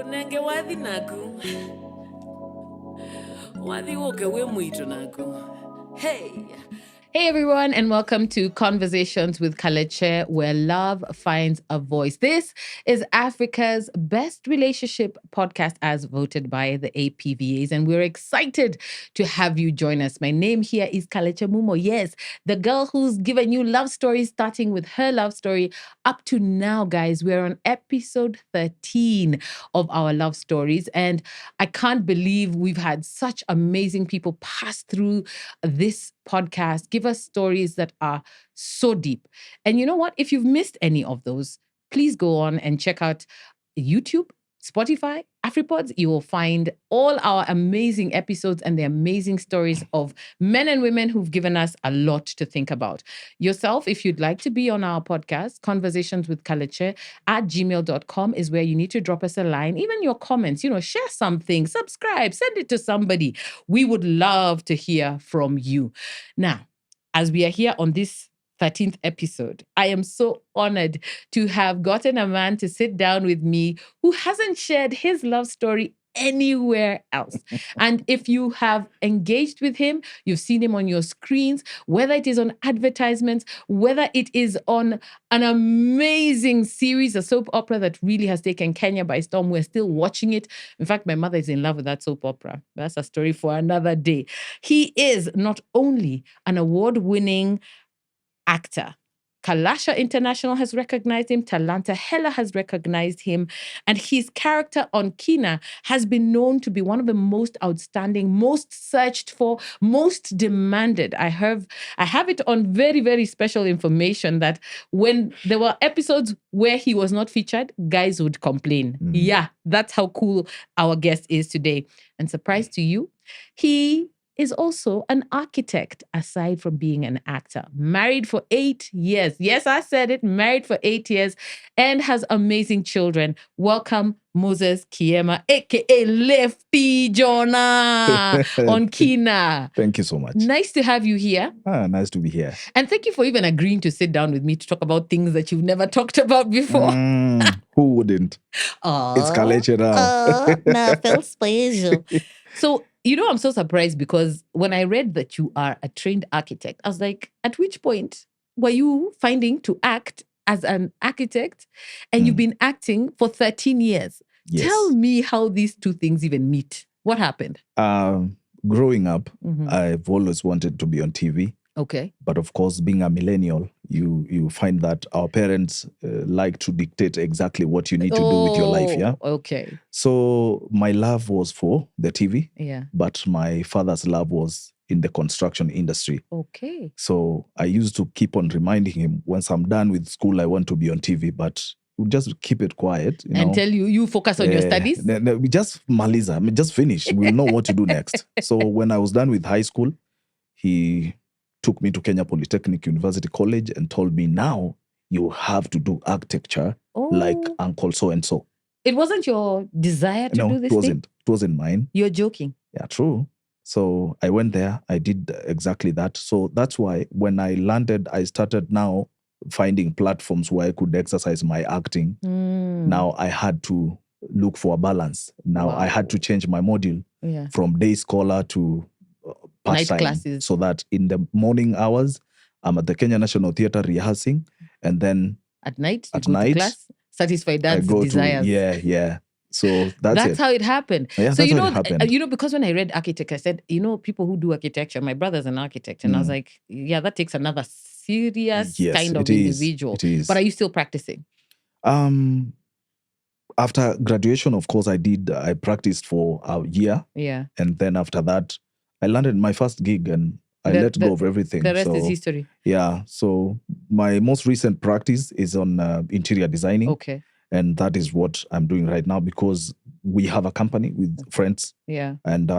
nenge wathi naku. Wathi woke we muito naku. Hey. Hey everyone, and welcome to Conversations with Kalekye, where love finds a voice. This is Africa's best relationship podcast as voted by the APVAs, and we're excited to have you join us. My name here is Kalekye Mumo. Yes, the girl who's given you love stories, starting with her love story up to now, guys. We're on episode 13 of our love stories, and I can't believe we've had such amazing people pass through this podcast, give us stories that are so deep. And you know what? If you've missed any of those, please go on and check out YouTube, Spotify, AfriPods. You will find all our amazing episodes and the amazing stories of men and women who've given us a lot to think about. Yourself, if you'd like to be on our podcast, Conversations with Kalekye at gmail.com is where you need to drop us a line. Even your comments, share something, subscribe, send it to somebody. We would love to hear from you. Now, as we are here on this 13th episode, I am so honored to have gotten a man to sit down with me who hasn't shared his love story anywhere else. And if you have engaged with him, you've seen him on your screens, whether it is on advertisements, whether it is on an amazing series, a soap opera that really has taken Kenya by storm. We're still watching it. In fact, my mother is in love with that soap opera. That's a story for another day. He is not only an award-winning actor. Kalasha International has recognized him. Talanta Hella has recognized him. And his character on Kina has been known to be one of the most outstanding, most searched for, most demanded. I have it on very, very special information that when there were episodes where he was not featured, guys would complain. Yeah, that's how cool our guest is today. And surprise to you, he is also an architect, aside from being an actor. Married for 8 years. Yes, I said it. Married for 8 years and has amazing children. Welcome, Moses Kiema, a.k.a. Lefty Jonah on Kina. Thank you so much. Nice to have you here. Nice to be here. And thank you for even agreeing to sit down with me to talk about things that you've never talked about before. Who wouldn't? It's Kalekye now. Nah, felt special. So, I'm so surprised because when I read that you are a trained architect, I was like, at which point were you finding to act as an architect? And you've been acting for 13 years. Yes. Tell me how these two things even meet. What happened? Growing up, I've always wanted to be on TV. Okay. But of course, being a millennial, you find that our parents like to dictate exactly what you need to do with your life, yeah? Okay. So my love was for the TV, yeah, but my father's love was in the construction industry. Okay. So I used to keep on reminding him, once I'm done with school, I want to be on TV, but we'll just keep it quiet. Until you focus on your studies? We just maliza, just finish. We'll know what to do next. So when I was done with high school, he took me to Kenya Polytechnic University College and told me, now you have to do architecture like Uncle so-and-so. It wasn't your desire to do this thing? It wasn't mine. You're joking. Yeah, true. So I went there. I did exactly that. So that's why when I landed, I started now finding platforms where I could exercise my acting. Now I had to look for a balance. Now I had to change my module from day scholar to night classes, so that in the morning hours I'm at the Kenya National Theatre rehearsing, and then at night class, satisfy dad's desires. Yeah. So that's how it happened. Yeah, so it happened. Because when I read architect, I said, people who do architecture, my brother's an architect, and I was like, yeah, that takes another serious kind of individual. It is. But are you still practicing? After graduation, of course, I practiced for a year. Yeah. And then after that, I landed my first gig and I let go of everything. The rest is history. Yeah. So my most recent practice is on interior designing. Okay. And that is what I'm doing right now because we have a company with friends. Yeah. And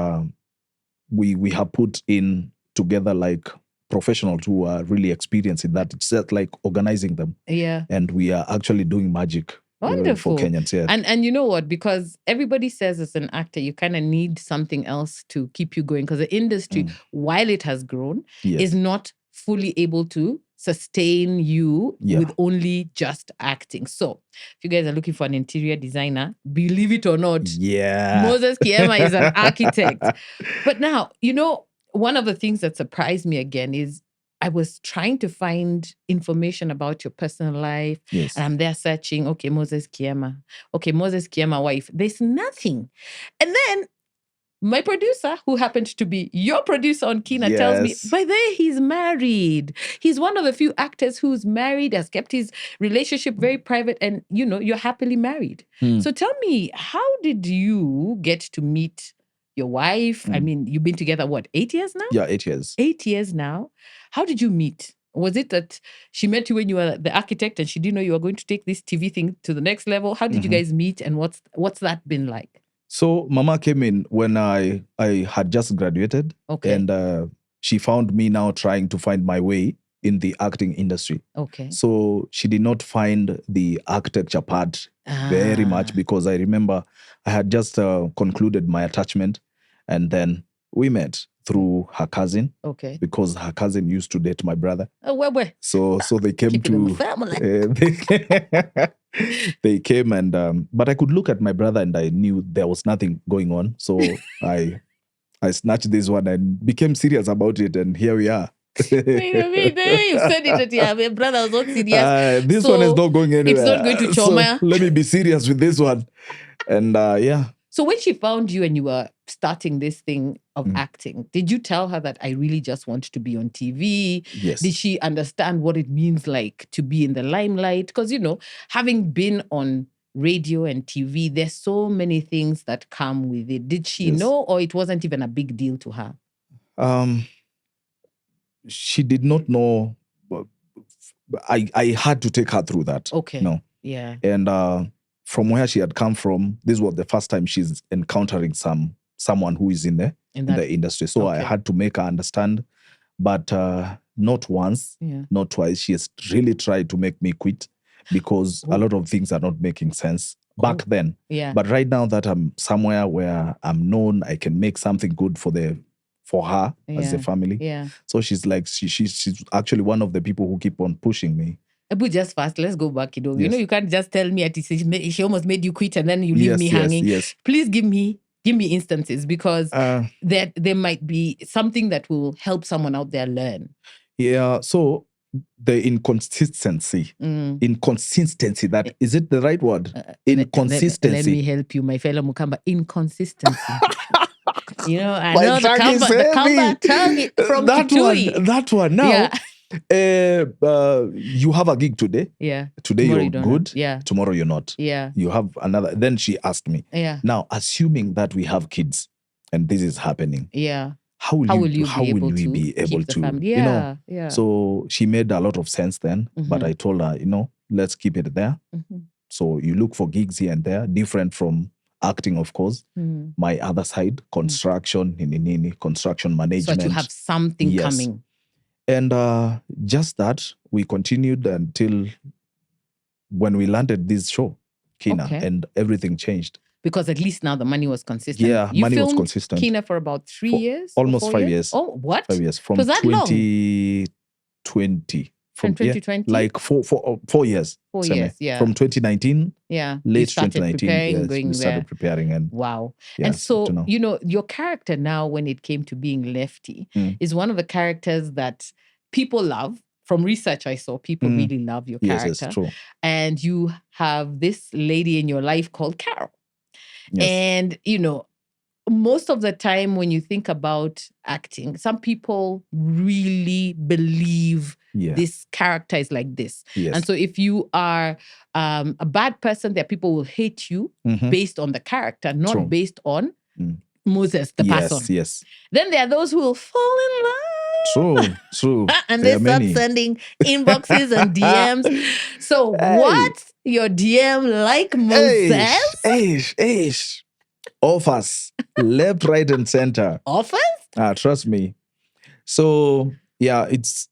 we have put in together like professionals who are really experienced in that. It's just like organizing them. Yeah. And we are actually doing magic. Wonderful. For Kenyans, yeah. And you know what? Because everybody says as an actor, you kind of need something else to keep you going. Because the industry, while it has grown, is not fully able to sustain you with only just acting. So if you guys are looking for an interior designer, believe it or not, Moses Kiema is an architect. But now, one of the things that surprised me again is I was trying to find information about your personal life. Yes. And I'm there searching, okay, Moses Kiema. Okay, Moses Kiema wife. There's nothing. And then my producer, who happened to be your producer on Kina, tells me, by the way, he's married. He's one of the few actors who's married, has kept his relationship very private, and, you're happily married. So tell me, how did you get to meet your wife? I mean, you've been together, 8 years now? Yeah, 8 years. 8 years now. How did you meet? Was it that she met you when you were the architect and she didn't know you were going to take this TV thing to the next level? How did you guys meet, and what's that been like? So Mama came in when I had just graduated. Okay. And she found me now trying to find my way in the acting industry. Okay. So she did not find the architecture part very much, because I remember I had just concluded my attachment, and then we met through her cousin. Okay. Because her cousin used to date my brother. Oh, where? So they came Keeping to family. They came, and but I could look at my brother and I knew there was nothing going on. So I snatched this one and became serious about it, and here we are. Wait a minute, you said it that my brother was not serious. This one is not going anywhere. It's not going to Choma. So let me be serious with this one. And yeah. So when she found you and you were starting this thing of acting, did you tell her that I really just want to be on TV? Yes. Did she understand what it means like to be in the limelight? Because, having been on radio and TV, there's so many things that come with it. Did she know, or it wasn't even a big deal to her? She did not know. I had to take her through that. Okay. No. Yeah. And from where she had come from, this was the first time she's encountering someone who is in the industry. So I had to make her understand, but not once, not twice. She has really tried to make me quit, because a lot of things are not making sense back then. Yeah. But right now that I'm somewhere where I'm known, I can make something good for her as a family. Yeah. So she's like, she's actually one of the people who keep on pushing me. But just fast, let's go back. You can't just tell me that she almost made you quit and then you leave me hanging. Yes. Please give me instances, because there might be something that will help someone out there learn. Yeah. So the inconsistency, that is it the right word? Inconsistency. Let me help you, my fellow Mukamba. Inconsistency. I my know the Kamba tongue from Kitui. That one. Now, you have a gig today. Yeah. Today Tomorrow you're good. Yeah. Tomorrow you're not. Yeah. You have another. Then she asked me. Yeah. Now, assuming that we have kids and this is happening. Yeah. How will you be able to? Yeah. Yeah. So she made a lot of sense then. But I told her, let's keep it there. So you look for gigs here and there, different from acting, of course. My other side, construction, construction management. So that you have something coming. And just that, we continued until when we landed this show, Kina, and everything changed. Because at least now the money was consistent. Yeah, money was consistent. Kina for about 3 years? Almost 5 years. Oh, what? 5 years. From was that 2020. From 2020? Like 4 years. 4 years, yeah. From 2019, late 2019, we started preparing. And wow. Yeah, and so, your character now, when it came to being Lefty, is one of the characters that people love. From research I saw, people really love your character. Yes, it's true. And you have this lady in your life called Carol. Yes. And, most of the time when you think about acting, some people really believe this character is like this. Yes. And so if you are a bad person, there people will hate you based on the character, not based on Moses, the person. Yes. Then there are those who will fall in love. True. And they start sending inboxes and DMs. So what's your DM like, Moses? Offers. Left, right, and center. Offers? Trust me. So, yeah, it's,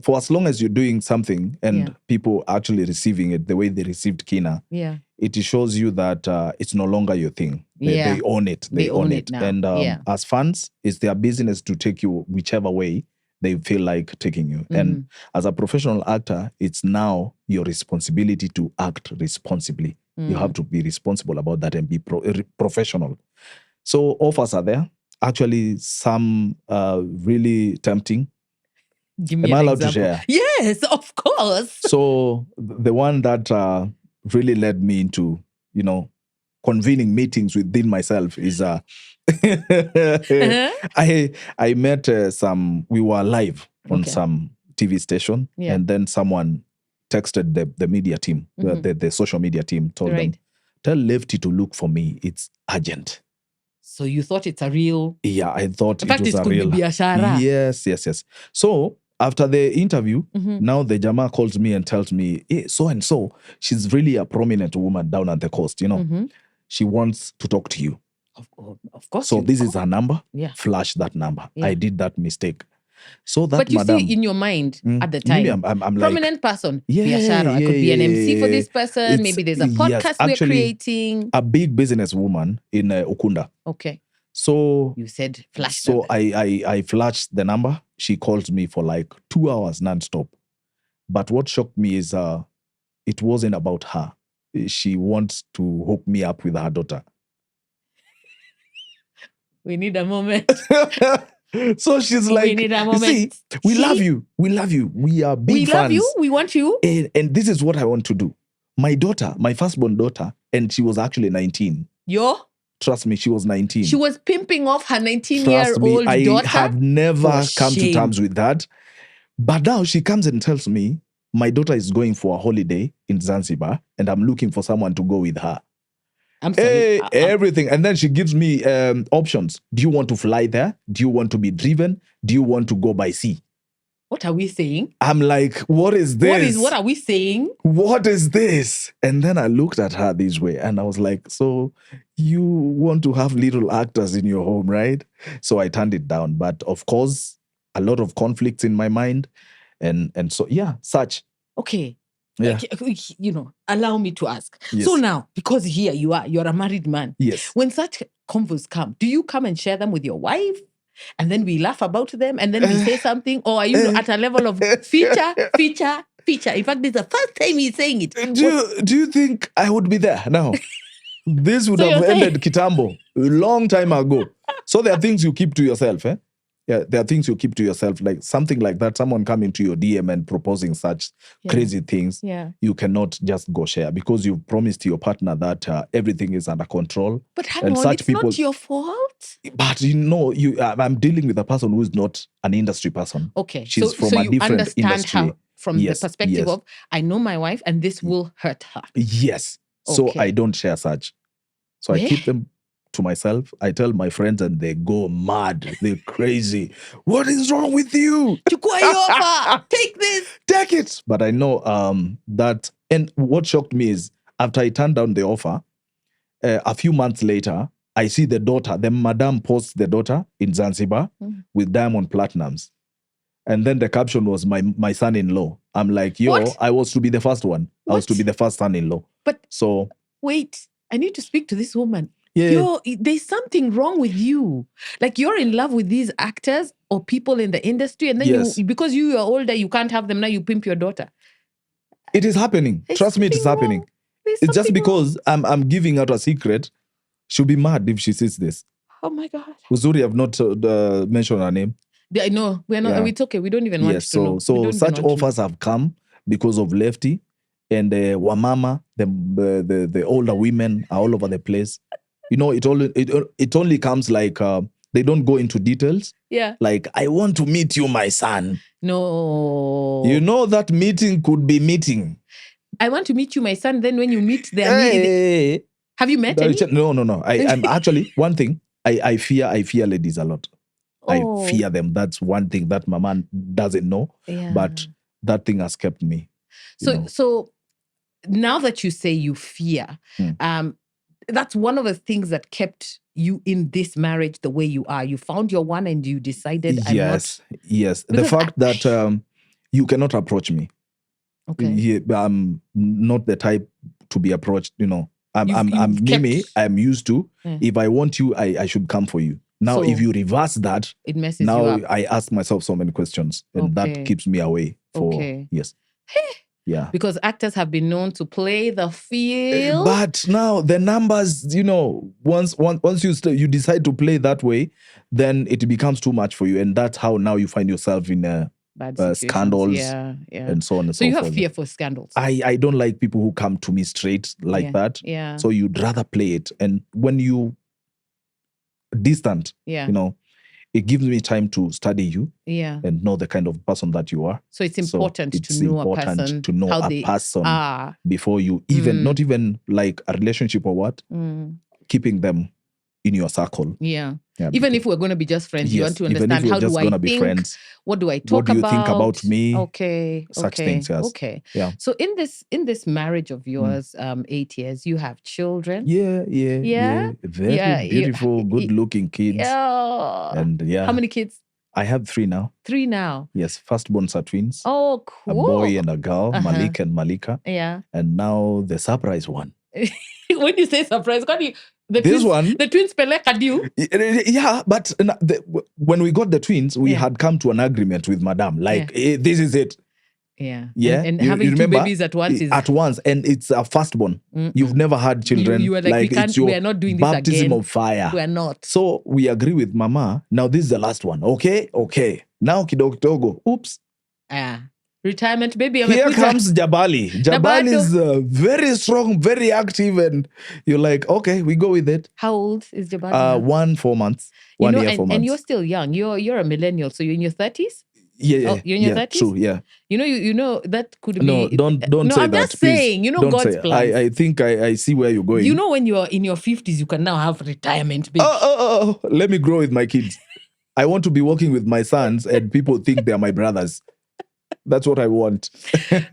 for as long as you're doing something and people actually receiving it the way they received Kina, it shows you that it's no longer your thing. They own it. They own it. Now. And as fans, it's their business to take you whichever way they feel like taking you. And as a professional actor, it's now your responsibility to act responsibly. You have to be responsible about that and be professional. So offers are there. Actually, some really tempting. Give me Am I an allowed example. to share? Yes, of course. So the one that really led me into, convening meetings within myself is I met we were live on some TV station, and then someone texted the media team, the social media team, told them, tell Lefty to look for me. It's urgent. So you thought it's a real... Yeah, I thought in fact, it was a real... Yes. So after the interview, now the Jama calls me and tells me, hey, so-and-so, she's really a prominent woman down at the coast, She wants to talk to you. Of course. So this is her number. Yeah. Flash that number. Yeah. I did that mistake. So that but you see in your mind at the time, I'm prominent person. I could be an MC for this person. Maybe there's a podcast we're creating. A big businesswoman in Ukunda. Okay. So you said flash. So I flashed the number. She called me for like 2 hours nonstop. But what shocked me is it wasn't about her. She wants to hook me up with her daughter. We need a moment. So she's like, we need a moment. See, we love you. We love you. We are big fans. We love you. We want you. And this is what I want to do. My daughter, my firstborn daughter, and she was actually 19. Trust me, she was 19. She was pimping off her 19-year-old daughter? I have never come to terms with that. But now she comes and tells me, my daughter is going for a holiday in Zanzibar, and I'm looking for someone to go with her. I'm sorry. Everything. And then she gives me options. Do you want to fly there? Do you want to be driven? Do you want to go by sea? What are we saying? I'm like, what is this? What are we saying? What is this? And then I looked at her this way and I was like, so you want to have little actors in your home, right? So I turned it down. But of course, a lot of conflicts in my mind. And so, yeah, such. Okay. Yeah. Allow me to ask. Yes. So now, because here you're a married man. Yes. When such convos come, do you come and share them with your wife? And then we laugh about them and then we say something? Or are you at a level of feature? In fact, this is the first time he's saying it. Do you think I would be there now? This would have ended Kitambo a long time ago. So there are things you keep to yourself, eh? Yeah, there are things you keep to yourself, like something like that, someone coming to your DM and proposing such crazy things. Yeah. You cannot just go share because you've promised your partner that everything is under control. But hang on, it's not your fault. But I'm dealing with a person who is not an industry person. Okay. She's from a different industry. Her from the perspective of, I know my wife and this will hurt her. Yes. Okay. So I don't share such. So I keep them to myself. I tell my friends and they go mad. They're crazy. What is wrong with you? Take this. Take it. But I know that, and what shocked me is after I turned down the offer, a few months later, I see the daughter, the madam posts the daughter in Zanzibar with diamond platinums. And then the caption was my son-in-law. I'm like, what? I was to be the first one. What? I was to be the first son-in-law. But so wait, I need to speak to this woman. Yeah. There's something wrong with you. Like you're in love with these actors or people in the industry, and then because you are older, you can't have them now. You pimp your daughter. It is happening. Trust me, it is happening. It's just because I'm giving out a secret. She'll be mad if she sees this. Oh my God. Uzuri have not mentioned her name. No, we're not. It's okay. We don't even want to know. So such offers have come because of Lefty and Wamama. The older women are all over the place. It only comes like they don't go into details. Yeah. Like, I want to meet you, my son. No. That meeting could be meeting. I want to meet you, my son. Then when you meet them, have you met any? No. I'm actually one thing. I fear ladies a lot. I fear them. That's one thing that my man doesn't know. Yeah. But that thing has kept me. So now that you say you fear, that's one of the things that kept you in this marriage the way you are. You found your one and you decided Yes. The fact that you cannot approach me. Okay. I'm not the type to be approached, I'm Mimi. I'm used to. Yeah. If I want you, I should come for you. Now, So if you reverse that, it messes you now up. I ask myself so many questions, and that keeps me away for yes. Yeah. Because actors have been known to play the field. But now the numbers, once you decide to play that way, then it becomes too much for you. And that's how now you find yourself in bad scandals and so on and so forth. So you have fear for scandals? I don't like people who come to me straight like that. Yeah. So you'd rather play it. And when you distant, it gives me time to study you and know the kind of person that you are. So it's important to know a person before you even, not even like a relationship or what, keeping them in your circle. Yeah, even if we're going to be just friends, you want to understand how do I think, friends, what do I talk about? What do you think about me? Okay. Such things, yes. Okay. Yeah. So in this marriage of yours, 8 years, you have children. Yeah. Very beautiful, good-looking kids. Yeah. And how many kids? I have 3 now. 3 now? Yes, firstborns are twins. Oh, cool. A boy and a girl, Malik and Malika. Yeah. And now the surprise one. When you say surprise, the twins pelekad you? Yeah, but when we got the twins, we had come to an agreement with Madam. Like, hey, this is it. Yeah. Yeah. And having remember, 2 babies at once is... At once. And it's a firstborn. You've never had children. You were like we are not doing this baptism of fire. We are not. So we agree with Mama. Now this is the last one. Okay. Now kidogo. Oops. Retirement baby. Here comes Jabali. Jabali is very strong, very active, and you're like, okay, we go with it. How old is Jabali? 1 4 months. 1 year, 4 months. And you're still young. You're a millennial, so you're in your 30s? Yeah. Oh, you're in your 30s? True, yeah. You know that could be... No, don't say that. I'm just saying, don't God's plan. I think I see where you're going. When you're in your 50s, you can now have retirement baby. Oh, let me grow with my kids. I want to be working with my sons and people think they're my brothers. That's what I want.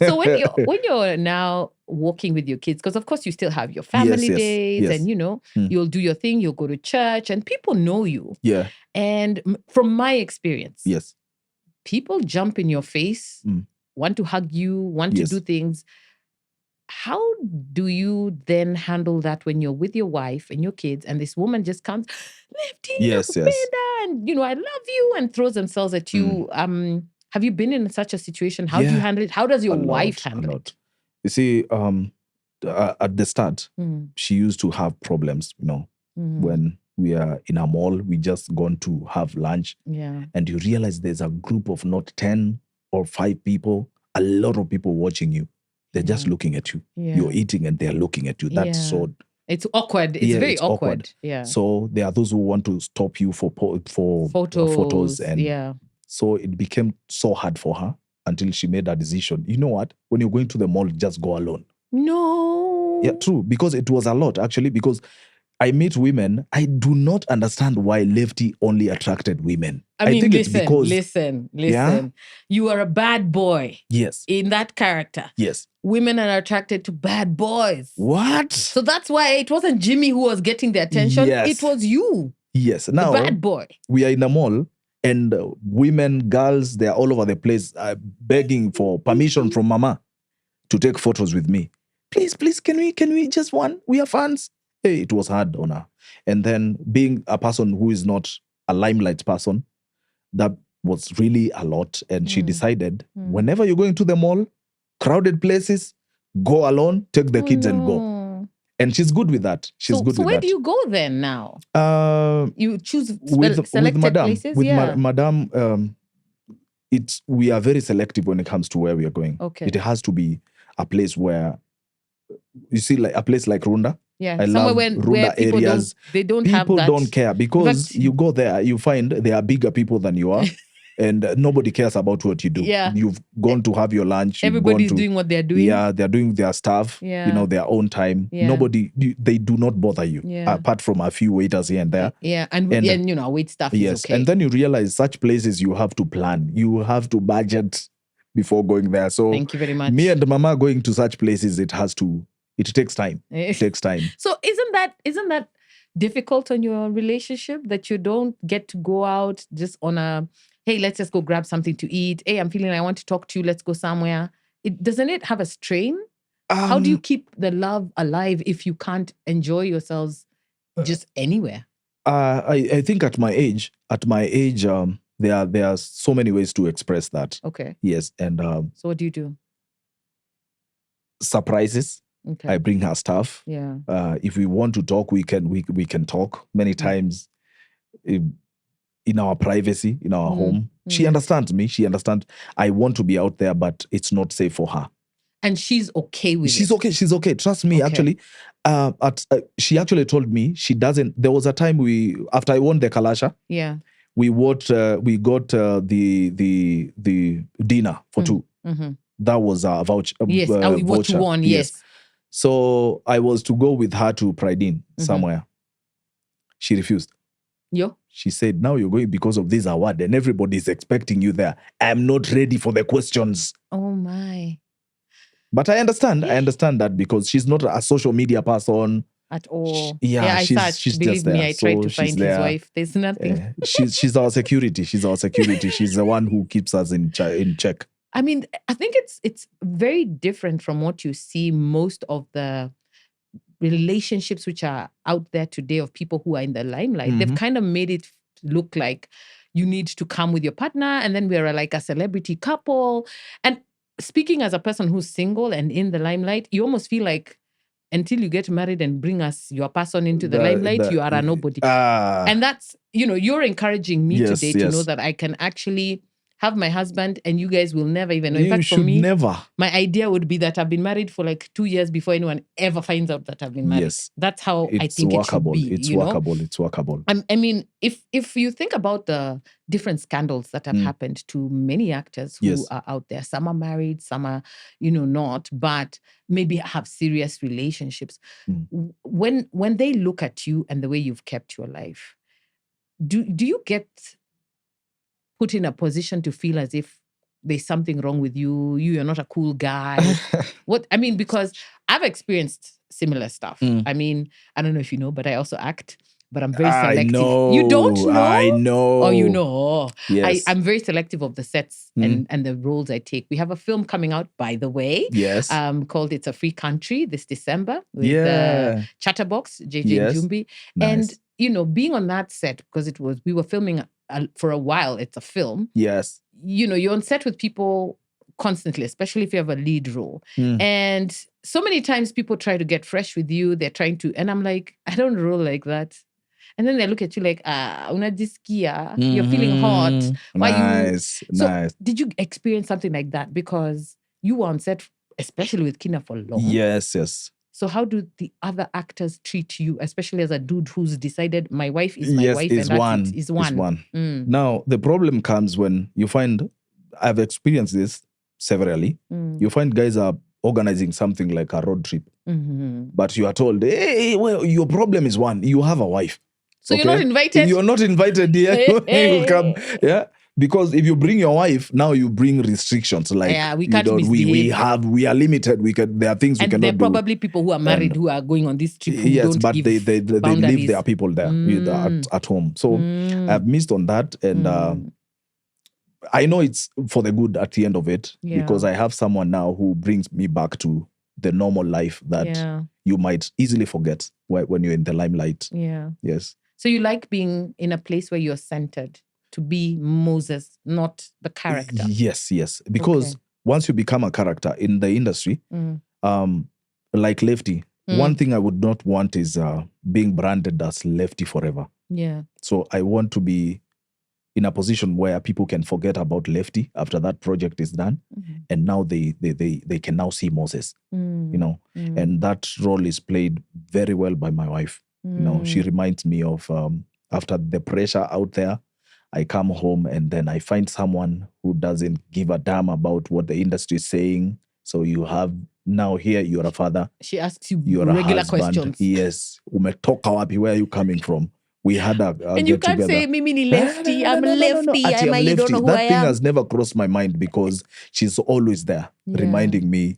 So when you're now walking with your kids, because of course you still have your family days and you'll do your thing, you'll go to church and people know you. Yeah. And from my experience, yes, people jump in your face, want to hug you, want to do things. How do you then handle that when you're with your wife and your kids and this woman just comes, Lefty, and I love you, and throws themselves at you? Have you been in such a situation? How do you handle it? How does your wife handle it? You see, at the start, she used to have problems, when we are in a mall, we just gone to have lunch. Yeah. And you realize there's a group of not 10 or 5 people, a lot of people watching you. They're just looking at you. Yeah. You're eating and they're looking at you. That's so... It's awkward. It's very awkward. Yeah. So there are those who want to stop you for photos. And so it became so hard for her until she made a decision. You know what? When you're going to the mall, just go alone. No. Yeah, true. Because it was a lot, actually. Because I meet women. I do not understand why Lefty only attracted women. I think it's because... Listen. Yeah? You are a bad boy. Yes. In that character. Yes. Women are attracted to bad boys. What? So that's why it wasn't Jimmy who was getting the attention. Yes. It was you. Yes. Now, the bad boy. We are in a mall and women, girls, they're all over the place begging for permission from Mama to take photos with me. Please, can we just one? We are fans. Hey, it was hard on her. And then being a person who is not a limelight person, that was really a lot. And she decided, whenever you're going to the mall, crowded places, go alone, take the kids and go. And she's good with that. So where do you go then now? You choose with selected Madam, places? With Madam, we are very selective when it comes to where we are going. Okay. It has to be a place where, you see, like a place like Runda. Yeah, I somewhere love where people areas. don't have that. People don't care because you go there, you find there are bigger people than you are. And nobody cares about what you do. Yeah. You've gone to have your lunch. Everybody's doing what they're doing. Yeah, they're doing their stuff, their own time. Yeah. They do not bother you, apart from a few waiters here and there. Yeah, and wait staff is okay. And then you realize such places you have to plan. You have to budget before going there. So thank you very much. Me and Mama going to such places, it takes time. It takes time. So isn't that difficult on your relationship that you don't get to go out just on a, hey, let's just go grab something to eat. Hey, I'm feeling I want to talk to you. Let's go somewhere. Doesn't it have a strain? How do you keep the love alive if you can't enjoy yourselves just anywhere? I think at my age, there are so many ways to express that. Okay. Yes, and so what do you do? Surprises. Okay. I bring her stuff. Yeah. If we want to talk, we can talk many times in our privacy, in our home. She understands me. She understands I want to be out there, but it's not safe for her. And she's okay with it. She's okay. She's okay. Trust me. Okay. Actually, she actually told me she doesn't. There was a time after I won the Kalasha. Yeah. We got the dinner for two. Mm-hmm. That was a voucher. Yes, what you won. Yes. So I was to go with her to Pride Inn somewhere. She refused. Yo. She said, "Now you're going because of this award, and everybody's expecting you there. I'm not ready for the questions." Oh my. But I understand. I understand that because she's not a social media person at all. I searched. She's Believe just there. Me, I tried to find his wife. There's nothing. She's our security. She's our security. She's the one who keeps us in check. I mean, I think it's very different from what you see most of the relationships which are out there today of people who are in the limelight. They've kind of made it look like you need to come with your partner and then we're like a celebrity couple. And speaking as a person who's single and in the limelight, you almost feel like until you get married and bring your person into the limelight, you are a nobody. And that's, you're encouraging me today to know that I can actually have my husband and you guys will never even know. In fact, for me, my idea would be that I've been married for like 2 years before anyone ever finds out that I've been married. Yes. That's how I think workable. It should be. It's workable. I mean, if you think about the different scandals that have happened to many actors who are out there, some are married, some are, not, but maybe have serious relationships. When they look at you and the way you've kept your life, do you get put in a position to feel as if there's something wrong with you, you're not a cool guy? Because I've experienced similar stuff. I mean, I don't know if you know, but I also act, but I'm very selective. I know. You don't know? I know. Oh, you know. Yes. I'm very selective of the sets and the roles I take. We have a film coming out, by the way. Yes. Called It's a Free Country this December with Chatterbox, JJ Jumbi. Nice. And, being on that set, because we were filming for a while, it's a film. Yes. You're on set with people constantly, especially if you have a lead role. And so many times people try to get fresh with you. They're trying to, and I'm like, I don't roll like that. And then they look at you like, unajisikia, you're feeling hot. Nice. Did you experience something like that? Because you were on set, especially with Kina, for long. Yes. So how do the other actors treat you, especially as a dude who's decided my wife is my wife and that's it, is one? Now, the problem comes when you find, I've experienced this severally, you find guys are organizing something like a road trip, but you are told, hey, well, your problem is one, you have a wife. So you're not invited? You're not invited here. You come, because if you bring your wife, now you bring restrictions. Like, we can't misbehave. We are limited. There are things we cannot do. And there are probably people who are married who are going on this trip who don't but give they leave their people there at home. So I've missed on that. And I know it's for the good at the end of it, because I have someone now who brings me back to the normal life that you might easily forget when you're in the limelight. Yeah. Yes. So you like being in a place where you're centered, to be Moses, not the character. Yes. Because once you become a character in the industry, like Lefty, one thing I would not want is being branded as Lefty forever. Yeah. So I want to be in a position where people can forget about Lefty after that project is done, and now they can now see Moses, and that role is played very well by my wife. She reminds me of after the pressure out there, I come home and then I find someone who doesn't give a damn about what the industry is saying. So you have now here, you're a father. She asks you regular questions. Yes. Umetoka wapi? Where are you coming from? We had a and you can't say, Mimi ni Lefty, I'm Lefty. You don't know who that I thing am. has never crossed my mind because she's always there reminding me,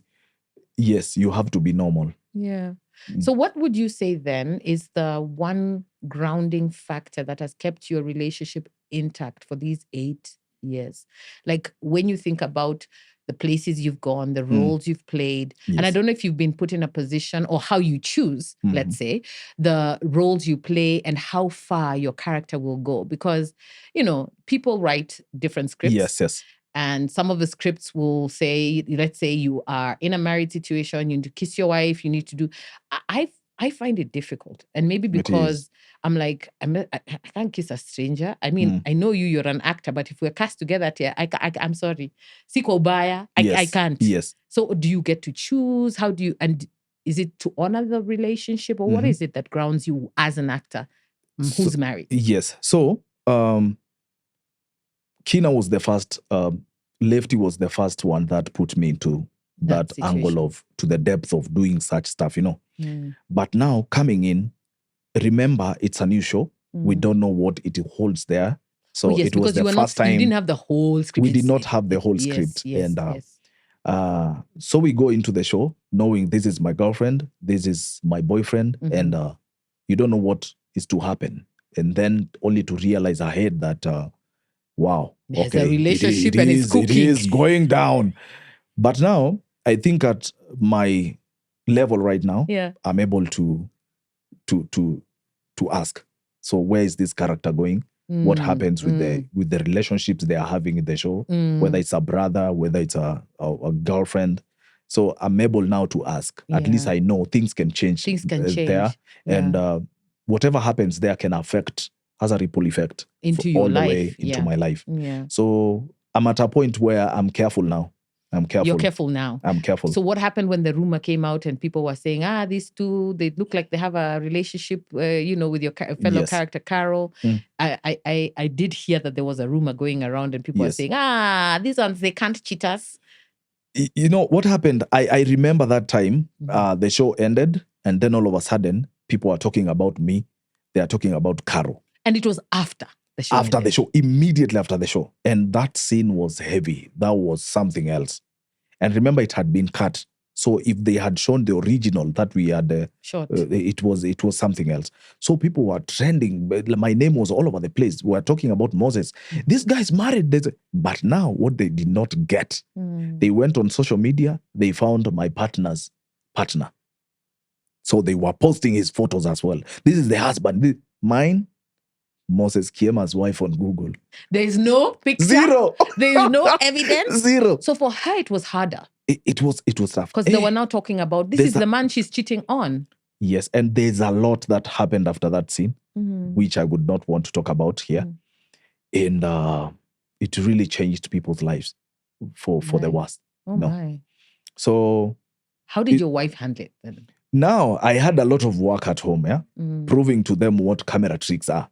yes, you have to be normal. Yeah. So what would you say then is the one grounding factor that has kept your relationship intact for these 8 years? Like when you think about the places you've gone, the roles you've played. Yes. And I don't know if you've been put in a position or how you choose, let's say, the roles you play and how far your character will go. Because, people write different scripts. Yes. And some of the scripts will say, let's say you are in a married situation, you need to kiss your wife, you need to do... I find it difficult. And maybe because I'm like, I can't kiss a stranger. I mean, I know you're an actor, but if we're cast together here, I'm sorry. Siko baya, I can't. Yes. So do you get to choose? How do you... And is it to honor the relationship, or what is it that grounds you as an actor who's married? Yes. So, Kina was the first, Lefty was the first one that put me into that angle to the depth of doing such stuff, But now coming in, remember, it's a new show. We don't know what it holds there. So it was the first time. You didn't have the whole script. We did not have the whole script. So we go into the show knowing this is my girlfriend, this is my boyfriend, and you don't know what is to happen. And then only to realize ahead that, wow, there's a relationship and it's cooking. It is going down. But now, I think at my level right now, I'm able to ask. So where is this character going? What happens with the relationships they are having in the show? Whether it's a brother, whether it's a girlfriend. So I'm able now to ask. At least I know things can change. Things can change there, and whatever happens there has a ripple effect into your all life, the way into my life. Yeah. So I'm at a point where I'm careful now. You're careful now. I'm careful. So what happened when the rumor came out and people were saying, these two, they look like they have a relationship, with your fellow character, Carol. I did hear that there was a rumor going around and people were saying, these ones, they can't cheat us. What happened? I remember that time, the show ended, and then all of a sudden, people are talking about me. They are talking about Carol. And it was after the show. After the show, immediately after the show. And that scene was heavy. That was something else. And remember, it had been cut. So if they had shown the original that we had shot, it was something else. So people were trending. My name was all over the place. We were talking about Moses. This guy's married. But now, what they did not get, they went on social media. They found my partner's partner. So they were posting his photos as well. This is the husband. Mine, Moses Kiema's wife on Google. There is no picture. Zero. There is no evidence. Zero. So for her, it was harder. It was tough. Because they were now talking about, this is the man she's cheating on. Yes, and there's a lot that happened after that scene, which I would not want to talk about here. And it really changed people's lives for the worst. Oh my. So... How did your wife handle it then? Now, I had a lot of work at home, proving to them what camera tricks are.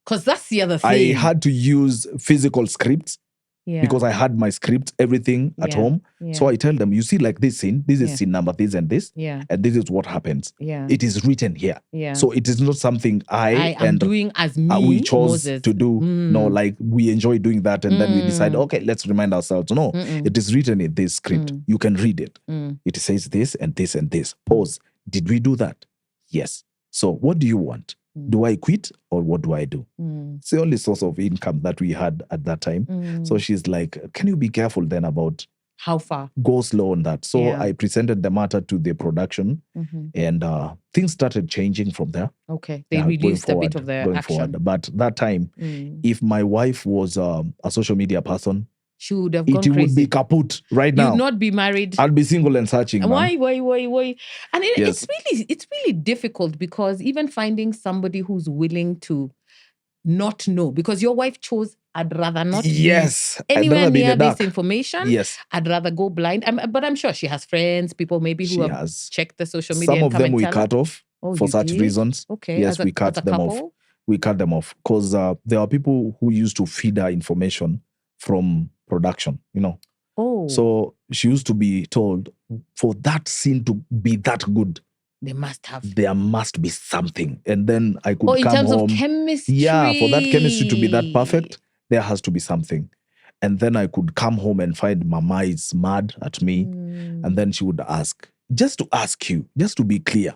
Because that's the other thing. I had to use physical scripts because I had my script, everything at home. So I tell them, you see, like this scene, this is scene number this and this, and this is what happens. It is written here. So it is not something I am doing as me, we chose Moses. to do. No, like we enjoy doing that, and then we decide, okay, let's remind ourselves. No, it is written in this script. You can read it. It says this and this and this. Pause. Did we do that? Yes. So what do you want? Do I quit or what do I do? It's the only source of income that we had at that time. So she's like, can you be careful then about how far? Go slow on that. So I presented the matter to the production and things started changing from there. Okay. They released a bit of their action. Forward. But that time, if my wife was a social media person, she would have gone crazy. It would be kaput right now. You'd not be married. I'll be single and searching. Why? And it's really difficult because even finding somebody who's willing to not know, because your wife chose, I'd rather not be anywhere near this information. Yes. I'd rather go blind. But I'm sure she has friends, people maybe who have checked the social media. Some of them we cut off for such reasons. Okay. Yes, we cut them off. We cut them off because there are people who used to feed her information from production, Oh. So she used to be told, for that scene to be that good, there must be something. And then I could come home. In terms of chemistry. Yeah, for that chemistry to be that perfect, there has to be something. And then I could come home and find Mama is mad at me. And then she would ask, just to ask you, just to be clear,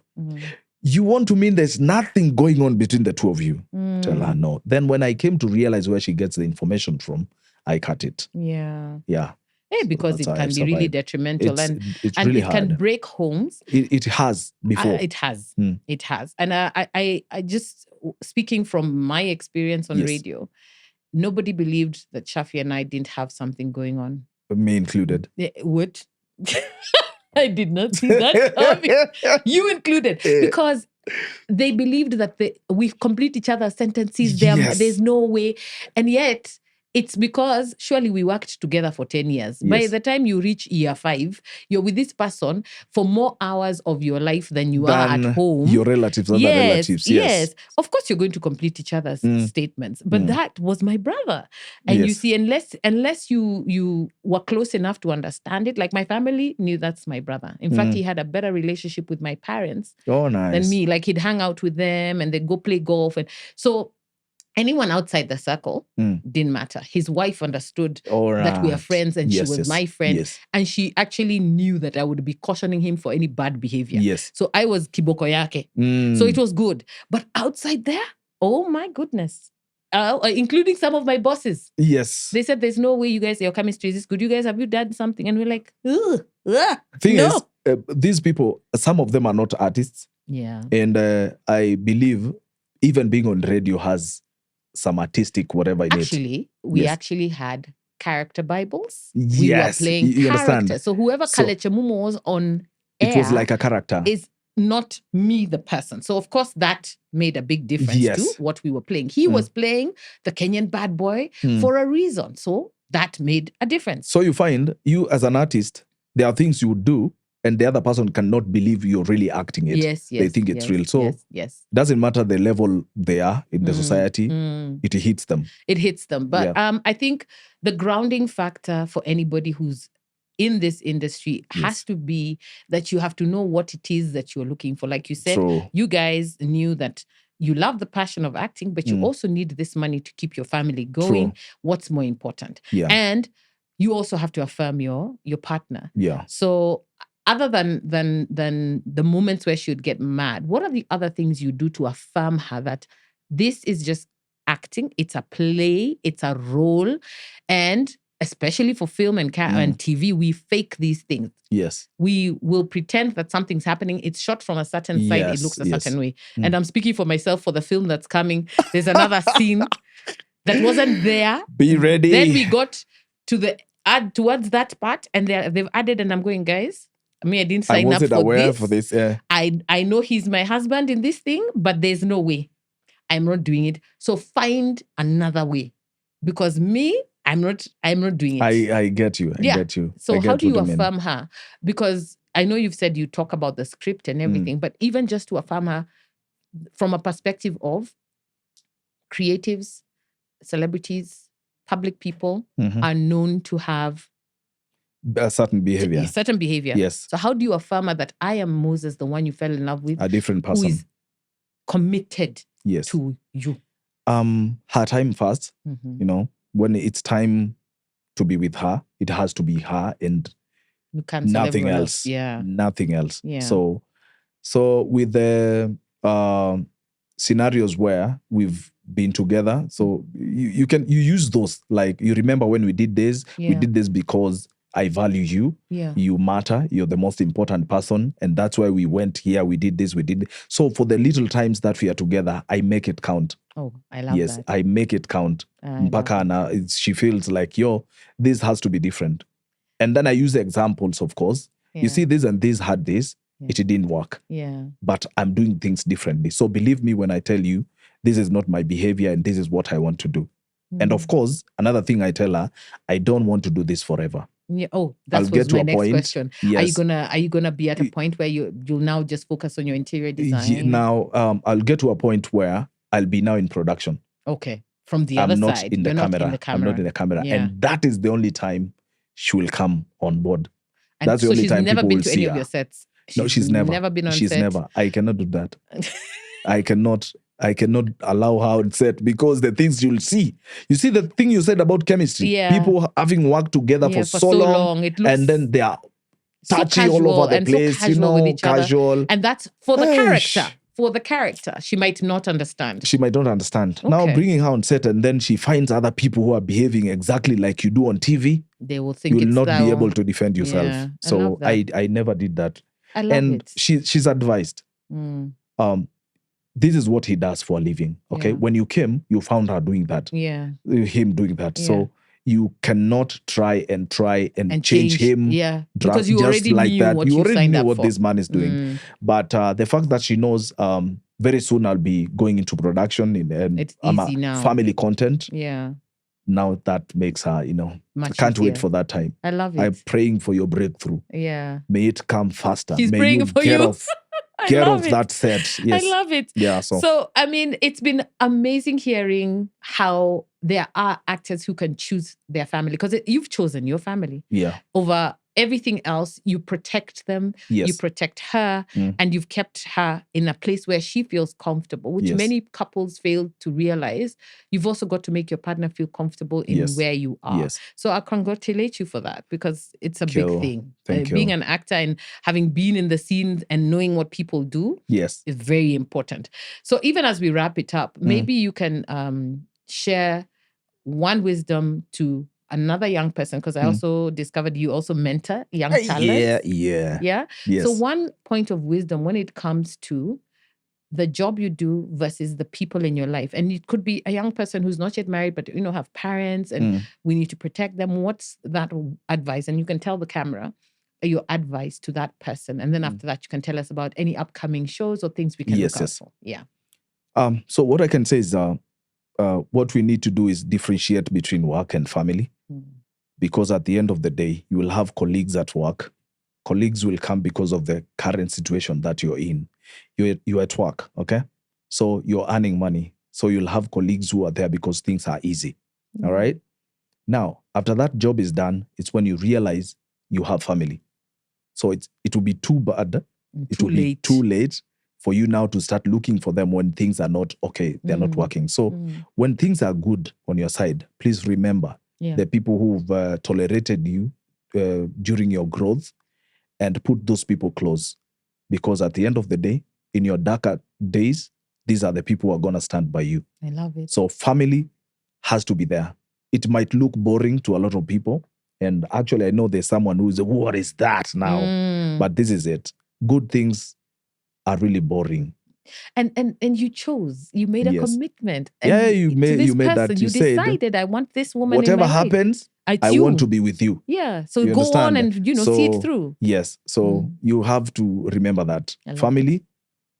you want to mean there's nothing going on between the two of you? Tell her no. Then when I came to realize where she gets the information from, I cut it. Yeah. Yeah. because it that's how can I've be really survived. detrimental It's and really it can hard. break homes. It has before. It has. It has. And I just, speaking from my experience on radio, nobody believed that Shafi and I didn't have something going on. Me included. What? I did not see that coming. You included. Because they believed that we complete each other's sentences. There's no way. And yet, it's because surely we worked together for 10 years. By the time you reach year 5, you're with this person for more hours of your life than you are at home. Your relatives, other relatives. Yes. Of course, you're going to complete each other's statements. But that was my brother. And you see, unless you were close enough to understand it, like my family knew that's my brother. In fact, he had a better relationship with my parents than me. Like he'd hang out with them and they'd go play golf. And so anyone outside the circle didn't matter. His wife understood that we are friends and she was my friend. Yes. And she actually knew that I would be cautioning him for any bad behavior. Yes. So I was kiboko yake. So it was good. But outside there, oh my goodness. Including some of my bosses. Yes. They said, there's no way you guys, your chemistry is this good. You guys, have you done something? And we're like, ugh. Thing is, these people, some of them are not artists. Yeah. And I believe even being on radio has some artistic whatever in it. We actually had character Bibles. Yes. We were playing you characters. Understand? So whoever Kalekye Mumo was on air, it was like a character. Is not me, the person. So of course that made a big difference to what we were playing. He was playing the Kenyan bad boy for a reason. So that made a difference. So you find, you as an artist, there are things you would do and the other person cannot believe you're really acting it. Yes. They think it's real. So doesn't matter the level they are in the society, it hits them. It hits them. But I think the grounding factor for anybody who's in this industry has to be that you have to know what it is that you're looking for. Like you said, you guys knew that you love the passion of acting, but you also need this money to keep your family going. What's more important? Yeah. And you also have to affirm your partner. Yeah. So other than the moments where she would get mad, what are the other things you do to affirm her that this is just acting, it's a play, it's a role, and especially for film and TV, we fake these things. Yes. We will pretend that something's happening. It's shot from a certain side. It looks a certain way. And I'm speaking for myself for the film that's coming. There's another scene that wasn't there. Be ready. Then we got to towards that part and they've added, and I'm going, guys, I mean, I didn't sign up for this. I wasn't aware for this. Yeah. I know he's my husband in this thing, but there's no way. I'm not doing it. So find another way. Because me, I'm not doing it. I get you. I get you. So how do you affirm her? Because I know you've said you talk about the script and everything, but even just to affirm her from a perspective of creatives, celebrities, public people are known to have a certain behavior. Yes. So how do you affirm her that I am Moses, the one you fell in love with? A different person. Who is committed to you? Her time first, you know, when it's time to be with her, it has to be her and nothing else. Yeah. Nothing else. Yeah. So with the scenarios where we've been together, so you use those, like, you remember when we did this, we did this because I value you. Yeah. You matter. You're the most important person. And that's why we went here. We did this. We did. So for the little times that we are together, I make it count. Oh, I love that. Yes, I make it count. Mpaka she feels like, this has to be different. And then I use the examples, of course. Yeah. You see, this and this had this. Yeah. It didn't work. Yeah. But I'm doing things differently. So believe me when I tell you, this is not my behavior and this is what I want to do. And of course, another thing I tell her, I don't want to do this forever. Yeah. Oh, that's my next question. Yes. Are you gonna be at a point where you'll now just focus on your interior design? Now, I'll get to a point where I'll be now in production. Okay. From the other side. I'm not in the camera. Yeah. And that is the only time she will come on board. And that's the only time people will see her. She's never been to any of your sets? No, she's never been on set? She's never. I cannot do that. I cannot allow her on set because the things you'll see. You see the thing you said about chemistry? Yeah. People having worked together for so long. It looks and then they are touchy all over the place, so casual with each casual. Other. And that's for the character. for the character. She might not understand. She might not understand. Now bringing her on set and then she finds other people who are behaving exactly like you do on TV. They will think you will not be able to defend yourself. Yeah, so I never did that. I love and it. She's advised. This is what he does for a living. Okay. Yeah. When you came, you found her doing that. Yeah. Him doing that. Yeah. So you cannot try and change him. Yeah. Because you already like knew that. what you already knew what for. this man is doing. But the fact that she knows very soon I'll be going into production it's easy now. Family content. Yeah. Now that makes her, much can't easier. wait for that time. I love it. I'm praying for your breakthrough. Yeah. May it come faster. She's May praying you for get you. Off, get off that set. Yes. I love it. Yeah. So, I mean, it's been amazing hearing how there are actors who can choose their family, because you've chosen your family. Yeah. Over everything else. You protect them. Yes. You protect her. And you've kept her in a place where she feels comfortable, which many couples fail to realize. You've also got to make your partner feel comfortable in where you are. Yes. So I congratulate you for that, because it's a big thing. Thank you. Being an actor and having been in the scenes and knowing what people do is very important. So even as we wrap it up, maybe you can share one wisdom to another young person, because I also discovered you also mentor young talents. Yeah. Yes. So one point of wisdom when it comes to the job you do versus the people in your life. And it could be a young person who's not yet married, but, have parents and we need to protect them. What's that advice? And you can tell the camera your advice to that person. And then after that, you can tell us about any upcoming shows or things we can look out for. Yeah. So what I can say is what we need to do is differentiate between work and family. Because at the end of the day, you will have colleagues at work. Colleagues will come because of the current situation that you're in. You're at work, okay? So you're earning money. So you'll have colleagues who are there because things are easy, all right? Now, after that job is done, it's when you realize you have family. So it will be too bad. It will be too late for you now to start looking for them when things are not okay. They're not working. So when things are good on your side, please remember the people who've tolerated you during your growth, and put those people close. Because at the end of the day, in your darker days, these are the people who are going to stand by you. I love it. So family has to be there. It might look boring to a lot of people. And actually, I know there's someone who's, what is that now? But this is it. Good things are really boring. And you made a commitment. And you made that. You decided, I want this woman whatever in my happens, life. I want to be with you. Yeah. So you go on and, see it through. Yes. So you have to remember that. Family,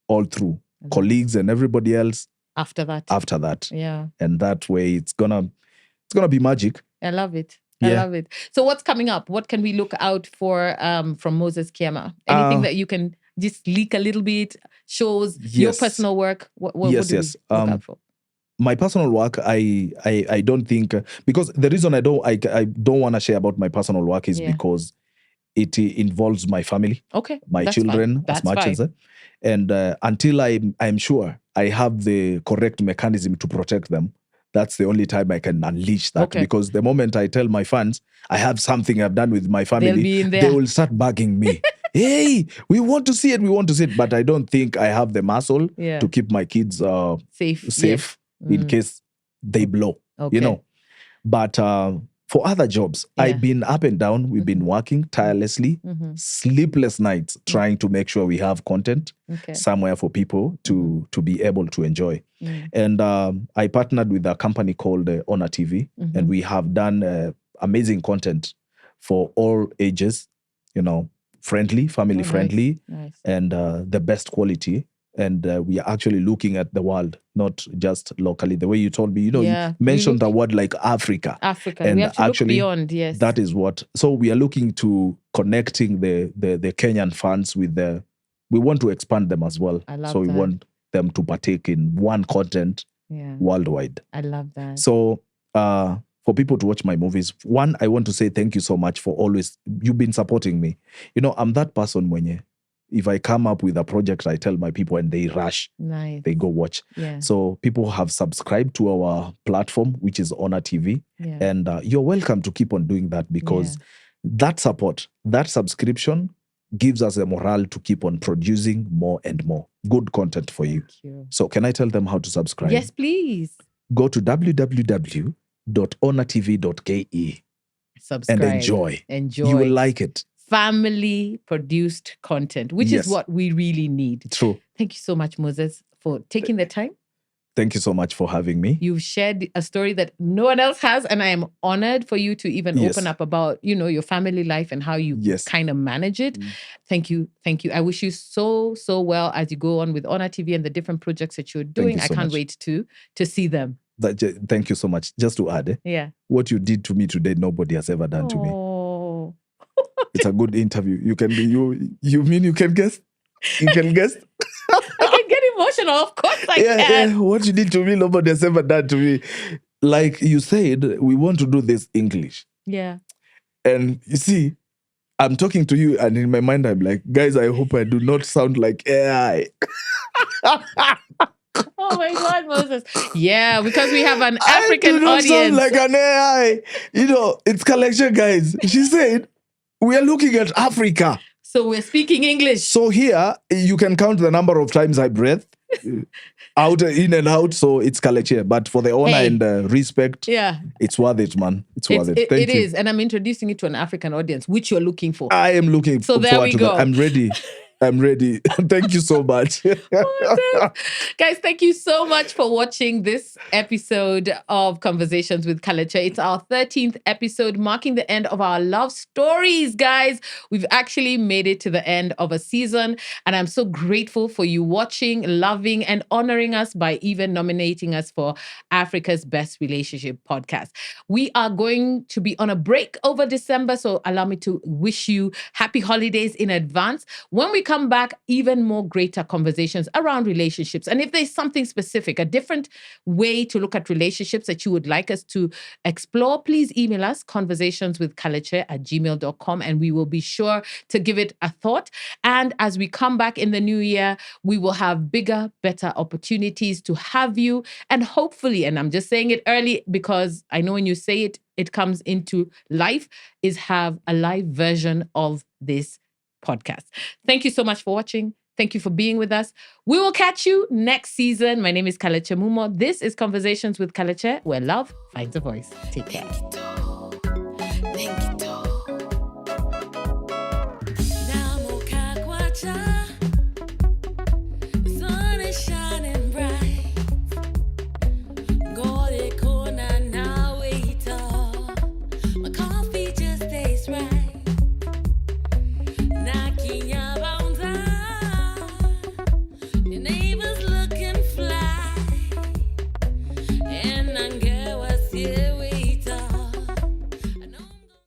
all through. Colleagues and everybody else. After that. Yeah. And that way it's gonna be magic. I love it. I love it. So what's coming up? What can we look out for from Moses Kiema? Anything that you can just leak a little bit, shows your personal work? What do we look out for? My personal work, I don't think, because the reason I don't want to share about my personal work is because it involves my family, my children, as much as and until I'm sure I have the correct mechanism to protect them. That's the only time I can unleash that. Because the moment I tell my fans I have something I've done with my family, they will start bugging me. Hey, we want to see it. But I don't think I have the muscle to keep my kids safe in case they blow, But for other jobs, I've been up and down. We've been working tirelessly, sleepless nights, trying to make sure we have content somewhere for people to be able to enjoy. And I partnered with a company called Honor TV, and we have done amazing content for all ages, friendly, family friendly, and the best quality. And we are actually looking at the world, not just locally. The way you told me, you mentioned a word like Africa. And we have to look beyond, yes. That is what. So we are looking to connecting the Kenyan fans with we want to expand them as well. We want them to partake in one content worldwide. I love that. So for people to watch my movies, one, I want to say thank you so much for you've been supporting me. I'm that person mwenye. If I come up with a project, I tell my people and they rush. Nice. They go watch. Yeah. So people have subscribed to our platform, which is Honor TV. Yeah. And you're welcome to keep on doing that, because that support, that subscription gives us the morale to keep on producing more and more good content for you. So can I tell them how to subscribe? Yes, please. Go to www.onatv.ke. Subscribe. And enjoy. You will like it. Family produced content, which is what we really need. True. Thank you so much, Moses, for taking the time. Thank you so much for having me. You've shared a story that no one else has, and I am honored for you to even open up about, your family life and how you kind of manage it. Thank you. Thank you. I wish you so well as you go on with Honor TV and the different projects that you're doing. I can't wait to see them. Thank you so much. Just to add, what you did to me today, nobody has ever done to me. It's a good interview. You can be you mean you can guess? You can guess? I can get emotional, of course I can. Yeah, what you did to me, nobody has ever done to me. Like you said, we want to do this English. Yeah. And you see, I'm talking to you, and in my mind, I'm like, guys, I hope I do not sound like AI. Oh my God, Moses. Yeah, because we have an African I do not audience. Sound like an AI. It's Kalekye, guys. She said, we are looking at Africa. So we're speaking English. So here, you can count the number of times I breathe. Out, in and out, so it's Kalekye. But for the honor and respect, it's worth it, man. It's worth it. Thank you. It is. And I'm introducing it to an African audience, which you're looking for. I am looking forward to that. I'm ready. I'm ready. Thank you so much. Guys, thank you so much for watching this episode of Conversations with Kalekye. It's our 13th episode, marking the end of our love stories, guys. We've actually made it to the end of a season, and I'm so grateful for you watching, loving, and honoring us by even nominating us for Africa's Best Relationship Podcast. We are going to be on a break over December, so allow me to wish you happy holidays in advance. When we come back, even more greater conversations around relationships. And if there's something specific, a different way to look at relationships that you would like us to explore, please email us conversationswithkalekye@gmail.com, and we will be sure to give it a thought. And as we come back in the new year, we will have bigger, better opportunities to have you. And hopefully, and I'm just saying it early because I know when you say it, it comes into life, is have a live version of this podcast. Thank you so much for watching. Thank you for being with us. We will catch you next season. My name is Kalekye Mumo. This is Conversations with Kalekye, where love finds a voice. Take care.